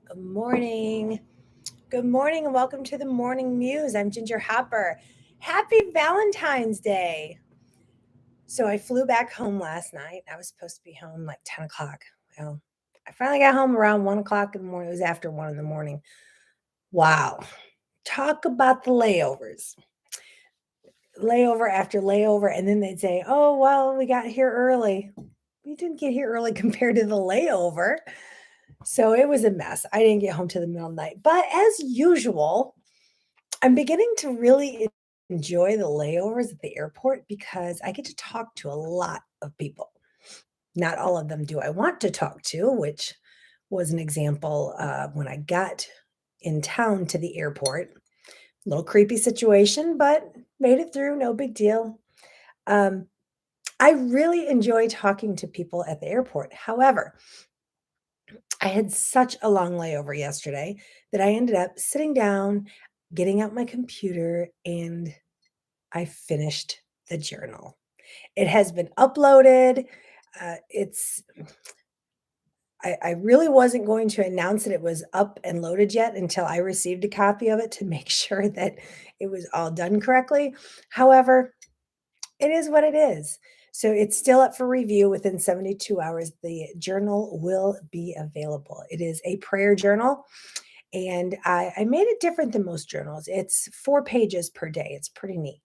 Good morning. Good morning and welcome to the Morning Muse. I'm Ginger Hopper. Happy Valentine's Day. So I flew back home last night. I was supposed to be home like 10 o'clock. Well, I finally got home around 1 o'clock in the morning. It was after 1 in the morning. Wow. Talk about the layovers. Layover after layover. And then they'd say, oh, well, we got here early. We didn't get here early compared to the layover. So it was a mess. I didn't get home till the middle of the night. But as usual, I'm beginning to really enjoy the layovers at the airport because I get to talk to a lot of people. Not all of them do I want to talk to, which was an example when I got in town to the airport. Little creepy situation, but made it through, no big deal. Um, I really enjoy talking to people at the airport. However, I had such a long layover yesterday that I ended up sitting down, getting out my computer, and I finished the journal. It has been uploaded. It's I really wasn't going to announce that it was up and loaded yet until I received a copy of it to make sure that it was all done correctly. However, it is what it is. So it's still up for review within 72 hours. The journal will be available. It is a prayer journal, and I made it different than most journals. It's 4 pages per day. It's pretty neat.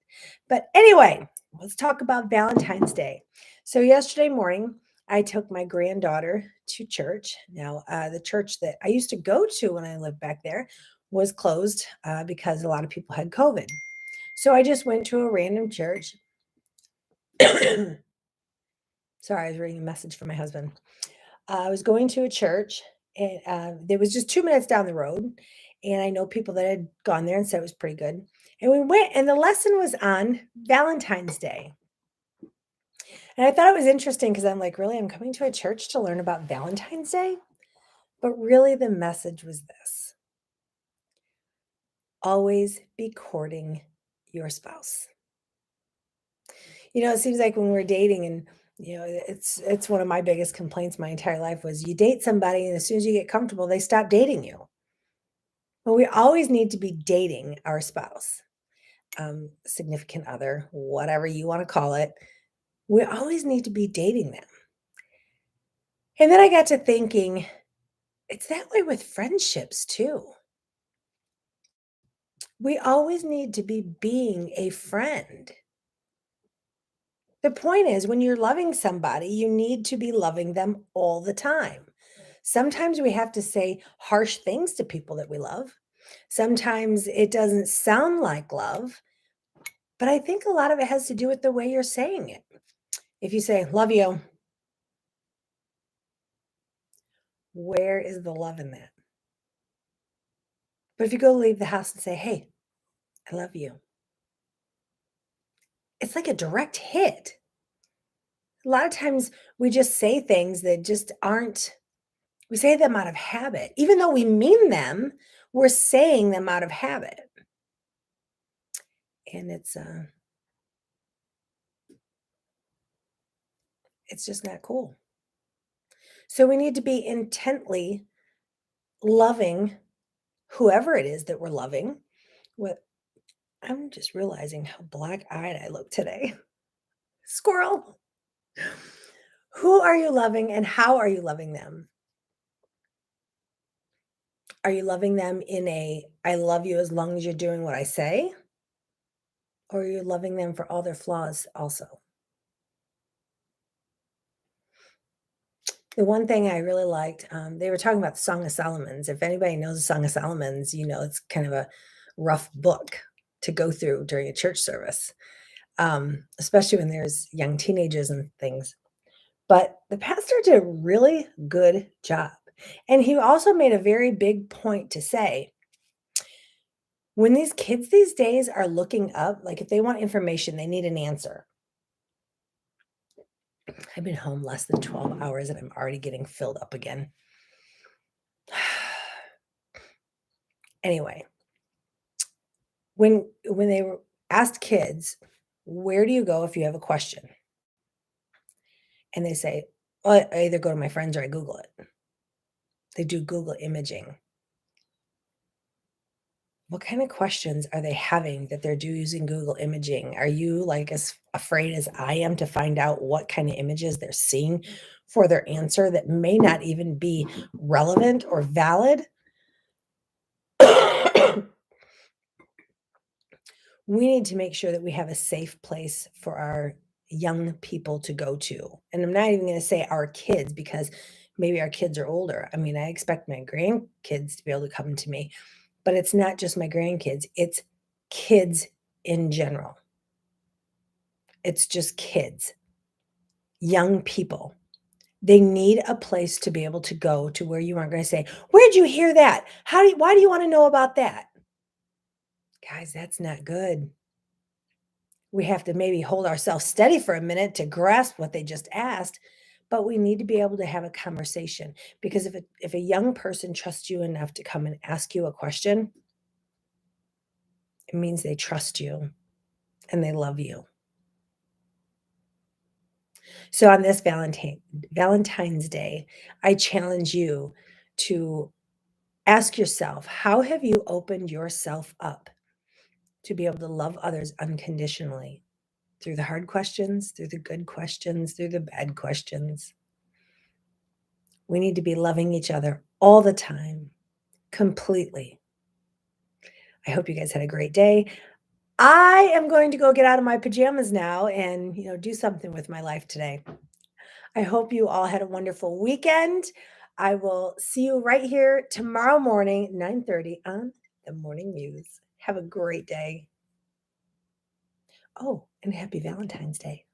But anyway, let's talk about Valentine's Day. So yesterday morning, I took my granddaughter to church. Now, the church that I used to go to when I lived back there was closed because a lot of people had COVID. So I just went to a random church. Sorry, I was reading a message from my husband. I was going to a church, and there was just 2 minutes down the road, and I know people that had gone there and said it was pretty good. And we went, and the lesson was on Valentine's Day. And I thought it was interesting because I'm like, really, I'm coming to a church to learn about Valentine's Day? But really, the message was this: always be courting your spouse. It seems like when we're dating and it's one of my biggest complaints my entire life was you date somebody and as soon as you get comfortable, they stop dating you. Well, we always need to be dating our spouse, significant other, whatever you want to call it. We always need to be dating them. And then I got to thinking, it's that way with friendships too. We always need to be being a friend. The point is, when you're loving somebody, you need to be loving them all the time. Sometimes we have to say harsh things to people that we love. Sometimes it doesn't sound like love, but I think a lot of it has to do with the way you're saying it. If you say, love you, where is the love in that? But if you go leave the house and say, hey, I love you, it's like a direct hit. A lot of times we just say things that just aren't, we say them out of habit. Even though we mean them, we're saying them out of habit. And it's just not cool. So we need to be intently loving whoever it is that we're loving. With I'm just realizing how black-eyed I look today. Squirrel. Who are you loving and how are you loving them? Are you loving them in a I love you as long as you're doing what I say? Or are you loving them for all their flaws also? The one thing I really liked, they were talking about the Song of Solomon's. If anybody knows the Song of Solomon's, it's kind of a rough book to go through during a church service, especially when there's young teenagers and things. But the pastor did a really good job. And he also made a very big point to say, when these kids these days are looking up, like if they want information, they need an answer. I've been home less than 12 hours and I'm already getting filled up again. Anyway, when they were asked kids, where do you go if you have a question? And they say, well, I either go to my friends or I Google it. They do Google imaging. What kind of questions are they having that they're using Google imaging? Are you like as afraid as I am to find out what kind of images they're seeing for their answer that may not even be relevant or valid? We need to make sure that we have a safe place for our young people to go to. And I'm not even going to say our kids because maybe our kids are older. I mean, I expect my grandkids to be able to come to me, but it's not just my grandkids, it's kids in general. It's just kids, young people. They need a place to be able to go to where you aren't going to say, "Where'd you hear that? Why do you want to know about that?" Guys, that's not good. We have to maybe hold ourselves steady for a minute to grasp what they just asked, but we need to be able to have a conversation because if a young person trusts you enough to come and ask you a question, it means they trust you and they love you. So on this Valentine's Day, I challenge you to ask yourself, how have you opened yourself up to be able to love others unconditionally? Through the hard questions, through the good questions, through the bad questions. We need to be loving each other all the time, completely. I hope you guys had a great day. I am going to go get out of my pajamas now and, do something with my life today. I hope you all had a wonderful weekend. I will see you right here tomorrow morning, 9:30 on the Morning Muse. Have a great day. Oh, and happy Valentine's Day.